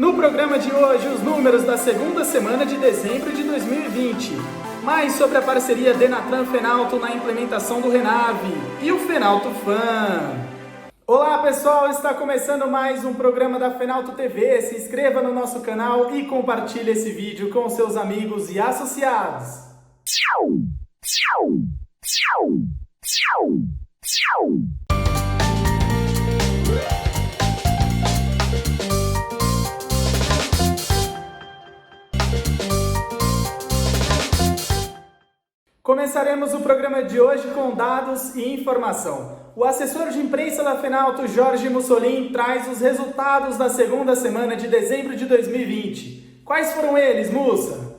No programa de hoje, os números da segunda semana de dezembro de 2020. Mais sobre a parceria Denatran-Fenalto na implementação do Renave e o Fenalto Fan. Olá pessoal, está começando mais um programa da Fenalto TV. Se inscreva no nosso canal e compartilhe esse vídeo com seus amigos e associados. Começaremos o programa de hoje com dados e informação. O assessor de imprensa da Fenalto, Jorge Mussolini, traz os resultados da segunda semana de dezembro de 2020. Quais foram eles, Mussa?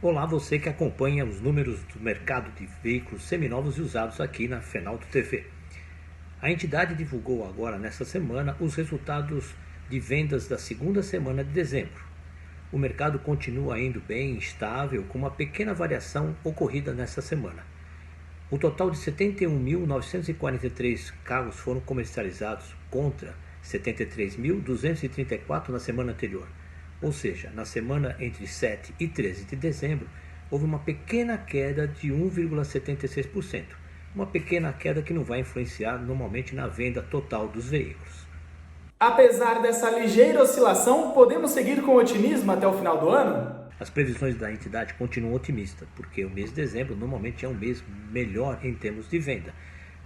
Olá, você que acompanha os números do mercado de veículos seminovos e usados aqui na Fenalto TV. A entidade divulgou agora, nessa semana, os resultados de vendas da segunda semana de dezembro. O mercado continua indo bem, estável, com uma pequena variação ocorrida nesta semana. O total de 71.943 carros foram comercializados contra 73.234 na semana anterior. Ou seja, na semana entre 7 e 13 de dezembro, houve uma pequena queda de 1,76%. Uma pequena queda que não vai influenciar normalmente na venda total dos veículos. Apesar dessa ligeira oscilação, podemos seguir com otimismo até o final do ano? As previsões da entidade continuam otimistas, porque o mês de dezembro normalmente é um mês melhor em termos de venda.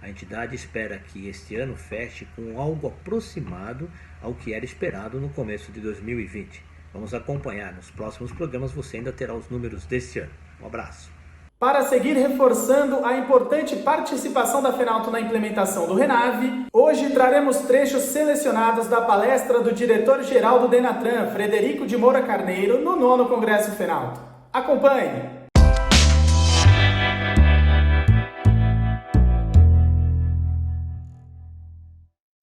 A entidade espera que este ano feche com algo aproximado ao que era esperado no começo de 2020. Vamos acompanhar nos próximos programas, você ainda terá os números deste ano. Um abraço. Para seguir reforçando a importante participação da Fenalto na implementação do Renave, hoje traremos trechos selecionados da palestra do diretor-geral do Denatran, Frederico de Moura Carneiro, no 9º Congresso Fenalto. Acompanhe!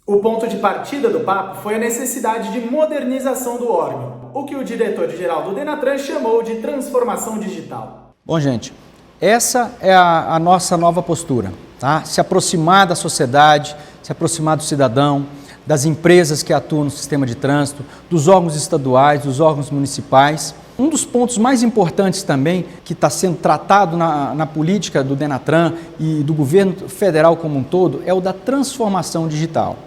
O ponto de partida do papo foi a necessidade de modernização do órgão, o que o diretor-geral do Denatran chamou de transformação digital. Bom, gente, essa é a nossa nova postura, tá? Se aproximar da sociedade, se aproximar do cidadão, das empresas que atuam no sistema de trânsito, dos órgãos estaduais, dos órgãos municipais. Um dos pontos mais importantes também, que está sendo tratado na política do Denatran e do governo federal como um todo, é o da transformação digital.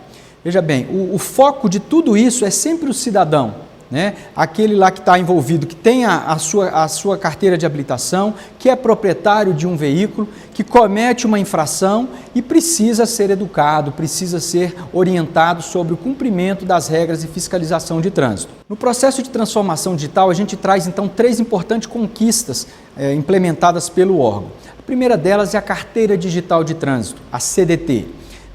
Veja bem, o foco de tudo isso é sempre o cidadão, né? Aquele lá que está envolvido, que tem a sua carteira de habilitação, que é proprietário de um veículo, que comete uma infração e precisa ser educado, precisa ser orientado sobre o cumprimento das regras de fiscalização de trânsito. No processo de transformação digital, a gente traz então 3 importantes conquistas implementadas pelo órgão. A primeira delas é a Carteira Digital de Trânsito, a CDT.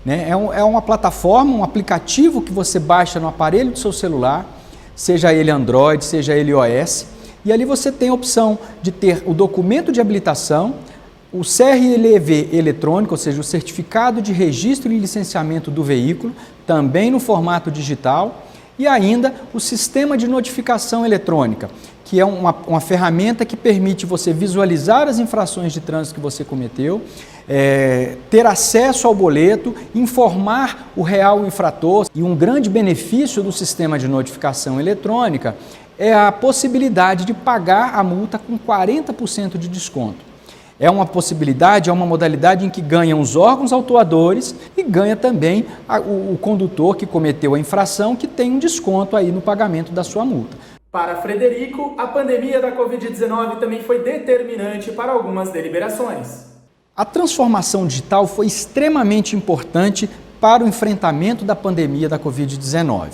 Né? É uma plataforma, um aplicativo que você baixa no aparelho do seu celular, seja ele Android, seja ele iOS, e ali você tem a opção de ter o documento de habilitação, o CRLV eletrônico, ou seja, o certificado de registro e licenciamento do veículo, também no formato digital, e ainda o sistema de notificação eletrônica, que é uma ferramenta que permite você visualizar as infrações de trânsito que você cometeu, ter acesso ao boleto, informar o real infrator. E um grande benefício do sistema de notificação eletrônica é a possibilidade de pagar a multa com 40% de desconto. É uma possibilidade, é uma modalidade em que ganham os órgãos autuadores e ganha também o condutor que cometeu a infração, que tem um desconto aí no pagamento da sua multa. Para Frederico, a pandemia da Covid-19 também foi determinante para algumas deliberações. A transformação digital foi extremamente importante para o enfrentamento da pandemia da Covid-19.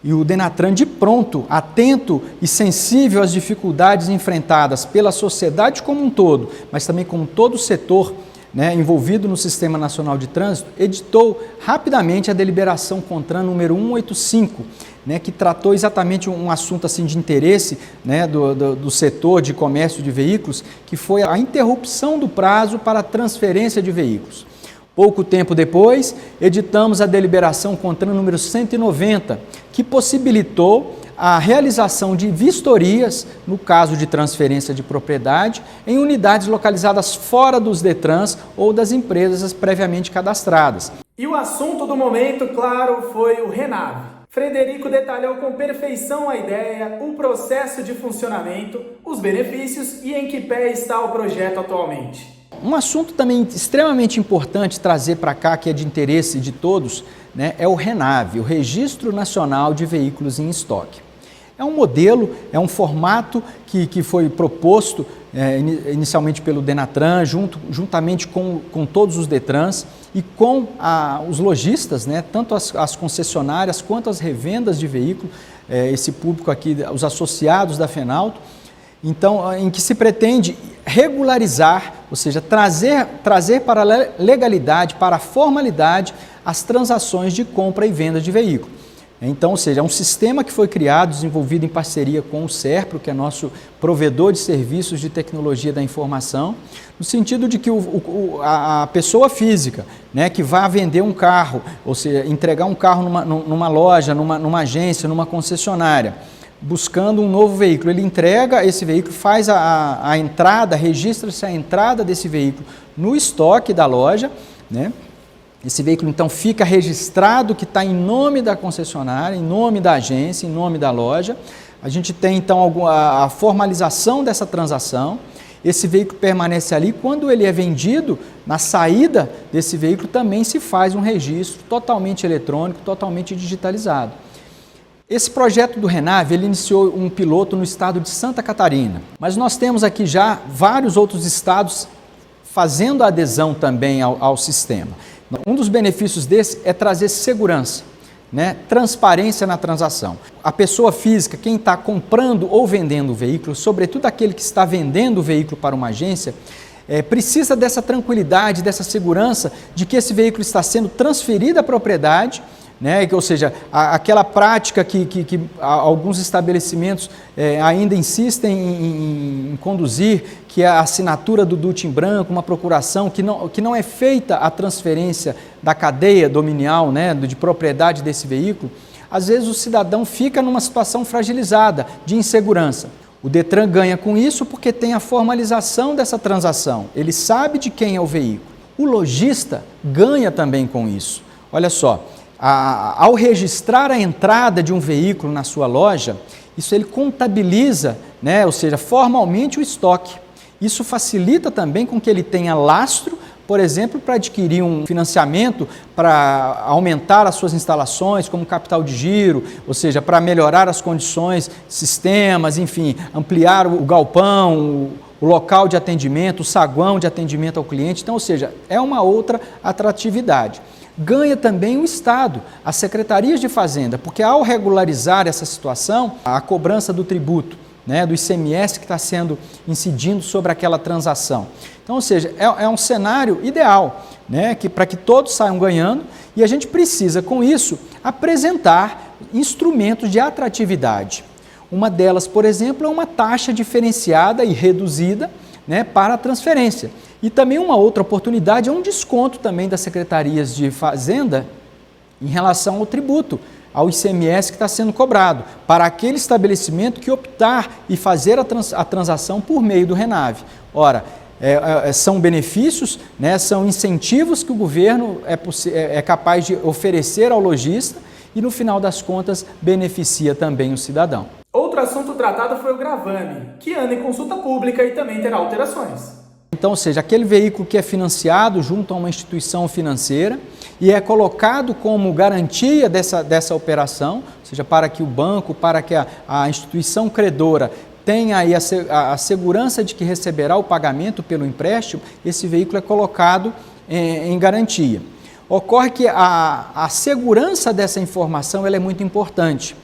E o Denatran, de pronto, atento e sensível às dificuldades enfrentadas pela sociedade como um todo, mas também como todo o setor, né, envolvido no Sistema Nacional de Trânsito, editou rapidamente a deliberação CONTRAN número 185, né, que tratou exatamente um assunto assim, de interesse, né, do setor de comércio de veículos, que foi a interrupção do prazo para a transferência de veículos. Pouco tempo depois, editamos a deliberação CONTRAN número 190, que possibilitou a realização de vistorias, no caso de transferência de propriedade, em unidades localizadas fora dos DETRANs ou das empresas previamente cadastradas. E o assunto do momento, claro, foi o Renave. Frederico detalhou com perfeição a ideia, o processo de funcionamento, os benefícios e em que pé está o projeto atualmente. Um assunto também extremamente importante trazer para cá, que é de interesse de todos, né, é o RENAV, o Registro Nacional de Veículos em Estoque. É um modelo, é um formato que foi proposto inicialmente pelo Denatran, juntamente com todos os Detrans e com os lojistas, né, tanto as concessionárias quanto as revendas de veículo, esse público aqui, os associados da Fenalto. Então, em que se pretende regularizar, ou seja, trazer para a legalidade, para a formalidade, as transações de compra e venda de veículo. Então, ou seja, é um sistema que foi criado, desenvolvido em parceria com o SERPRO, que é nosso provedor de serviços de tecnologia da informação, no sentido de que a pessoa física, né, que vai vender um carro, ou seja, entregar um carro numa loja, numa agência, numa concessionária, buscando um novo veículo, ele entrega esse veículo, faz a entrada, registra-se a entrada desse veículo no estoque da loja, né? Esse veículo então fica registrado que está em nome da concessionária, em nome da agência, em nome da loja. A gente tem então a formalização dessa transação. Esse veículo permanece ali. Quando ele é vendido, na saída desse veículo também se faz um registro totalmente eletrônico, totalmente digitalizado. Esse projeto do RENAV, ele iniciou um piloto no estado de Santa Catarina, mas nós temos aqui já vários outros estados fazendo a adesão também ao sistema. Um dos benefícios desse é trazer segurança, né? Transparência na transação. A pessoa física, quem está comprando ou vendendo o veículo, sobretudo aquele que está vendendo o veículo para uma agência, precisa dessa tranquilidade, dessa segurança de que esse veículo está sendo transferido à propriedade, né? Ou seja, aquela prática que alguns estabelecimentos ainda insistem em conduzir, que é a assinatura do DUT em branco, uma procuração, que não é feita a transferência da cadeia dominial, né, de propriedade desse veículo, às vezes o cidadão fica numa situação fragilizada, de insegurança. O Detran ganha com isso porque tem a formalização dessa transação, ele sabe de quem é o veículo. O lojista ganha também com isso. Olha só, ao registrar a entrada de um veículo na sua loja, isso ele contabiliza, né, ou seja, formalmente o estoque. Isso facilita também com que ele tenha lastro, por exemplo, para adquirir um financiamento, para aumentar as suas instalações, como capital de giro, ou seja, para melhorar as condições, sistemas, enfim, ampliar o galpão, o local de atendimento, o saguão de atendimento ao cliente. Então, ou seja, é uma outra atratividade. Ganha também o Estado, as secretarias de Fazenda, porque ao regularizar essa situação, a cobrança do tributo, né, do ICMS que está sendo incidindo sobre aquela transação. Então, ou seja, é um cenário ideal, né, para que todos saiam ganhando, e a gente precisa, com isso, apresentar instrumentos de atratividade. Uma delas, por exemplo, é uma taxa diferenciada e reduzida, né, para a transferência. E também uma outra oportunidade é um desconto também das secretarias de Fazenda em relação ao tributo, ao ICMS que está sendo cobrado, para aquele estabelecimento que optar e fazer a transação por meio do RENAV. Ora, são benefícios, né, são incentivos que o governo é capaz de oferecer ao lojista e, no final das contas, beneficia também o cidadão. Outro assunto tratado foi o gravame, que anda em consulta pública e também terá alterações. Então, ou seja, aquele veículo que é financiado junto a uma instituição financeira e é colocado como garantia dessa operação, ou seja, para que o banco, para que a instituição credora tenha aí a segurança de que receberá o pagamento pelo empréstimo, esse veículo é colocado em garantia. Ocorre que a segurança dessa informação ela é muito importante.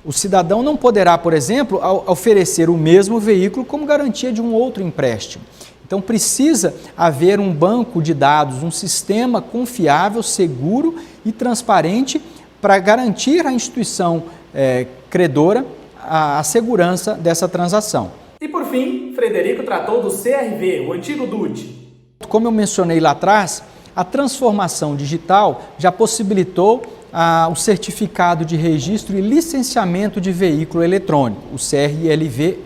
O cidadão não poderá, por exemplo, oferecer o mesmo veículo como garantia de um outro empréstimo. Então, precisa haver um banco de dados, um sistema confiável, seguro e transparente para garantir à instituição credora a segurança dessa transação. E, por fim, Frederico tratou do CRV, o antigo DUT. Como eu mencionei lá atrás, a transformação digital já possibilitou o certificado de registro e licenciamento de veículo eletrônico, o CRLVE.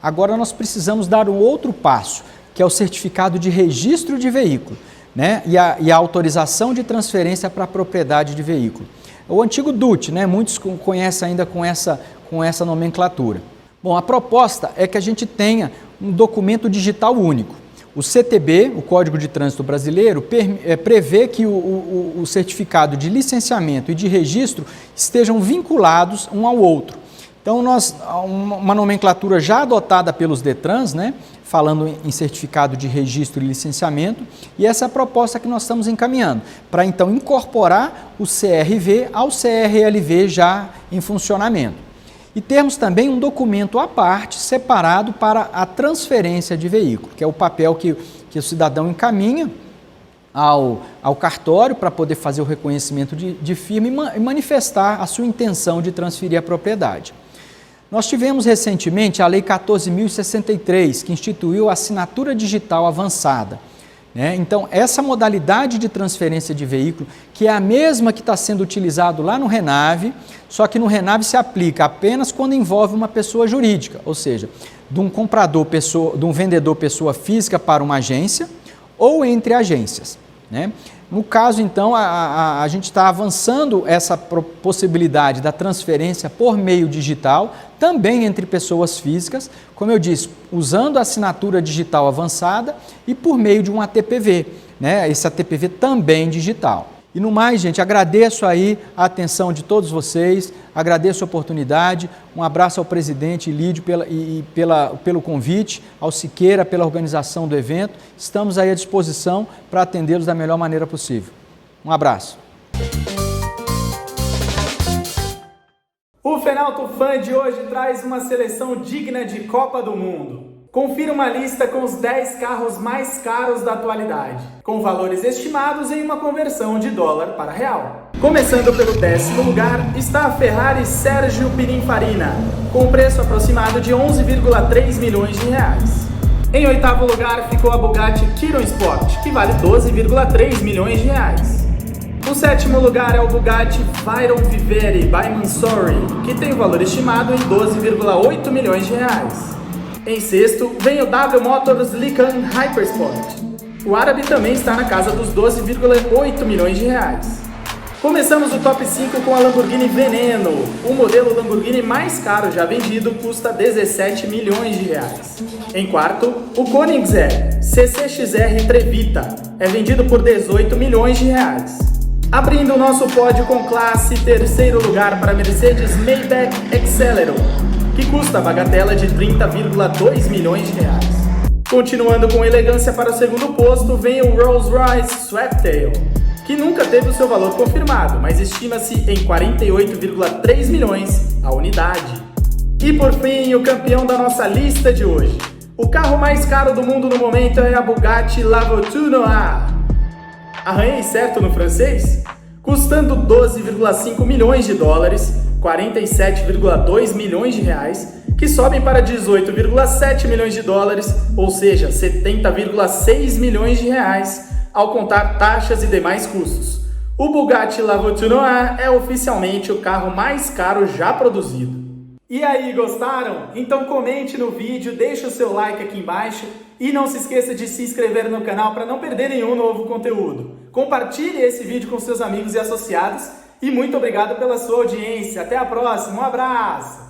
Agora nós precisamos dar um outro passo, que é o certificado de registro de veículo, né? E a autorização de transferência para a propriedade de veículo. o antigo DUT, né? Muitos conhecem ainda com essa nomenclatura. Bom, a proposta é que a gente tenha um documento digital único. O CTB, o Código de Trânsito Brasileiro, prevê que o certificado de licenciamento e de registro estejam vinculados um ao outro. Então, uma nomenclatura já adotada pelos DETRANs, né, falando em certificado de registro e licenciamento, e essa é a proposta que nós estamos encaminhando, para então incorporar o CRV ao CRLV já em funcionamento. E termos também um documento à parte, separado para a transferência de veículo, que é o papel que o cidadão encaminha ao cartório para poder fazer o reconhecimento de firma e manifestar a sua intenção de transferir a propriedade. Nós tivemos recentemente a Lei 14.063, que instituiu a assinatura digital avançada. Então, essa modalidade de transferência de veículo, que é a mesma que está sendo utilizado lá no RENAVE, só que no RENAVE se aplica apenas quando envolve uma pessoa jurídica, ou seja, de um vendedor pessoa física para uma agência ou entre agências. No caso, então, a gente está avançando essa possibilidade da transferência por meio digital, também entre pessoas físicas, como eu disse, usando a assinatura digital avançada e por meio de um ATPV, esse ATPV também digital. E no mais, gente, agradeço aí a atenção de todos vocês, agradeço a oportunidade, um abraço ao presidente Lídio pelo convite, ao Siqueira pela organização do evento, estamos aí à disposição para atendê-los da melhor maneira possível. Um abraço. O Fenalto Fan de hoje traz uma seleção digna de Copa do Mundo. Confira uma lista com os 10 carros mais caros da atualidade, com valores estimados em uma conversão de dólar para real. Começando pelo 10º lugar está a Ferrari Sergio Pininfarina, com preço aproximado de 11,3 milhões de reais. Em 8º lugar ficou a Bugatti Chiron Sport, que vale 12,3 milhões de reais. O 7º lugar é o Bugatti Veyron Vivere by Mansory, que tem o valor estimado em 12,8 milhões de reais. Em 6º, vem o W Motors Lycan Hypersport. O árabe também está na casa dos 12,8 milhões de reais. Começamos o top 5 com a Lamborghini Veneno. O modelo Lamborghini mais caro já vendido custa 17 milhões de reais. Em 4º, o Koenigsegg CC-XR Trevita é vendido por 18 milhões de reais. Abrindo o nosso pódio com classe, 3º lugar para a Mercedes Maybach Exelero, que custa a bagatela de 30,2 milhões de reais. Continuando com elegância para o 2º posto, vem o Rolls-Royce Sweptail, que nunca teve o seu valor confirmado, mas estima-se em 48,3 milhões a unidade. E por fim, o campeão da nossa lista de hoje. O carro mais caro do mundo no momento é a Bugatti La Voiture Noire. Arranhei certo no francês? Custando 12,5 milhões de dólares, 47,2 milhões de reais, que sobem para 18,7 milhões de dólares, ou seja, 70,6 milhões de reais, ao contar taxas e demais custos. O Bugatti La Voiture Noire é oficialmente o carro mais caro já produzido. E aí, gostaram? Então comente no vídeo, deixa o seu like aqui embaixo e não se esqueça de se inscrever no canal para não perder nenhum novo conteúdo. Compartilhe esse vídeo com seus amigos e associados e muito obrigado pela sua audiência. Até a próxima, um abraço!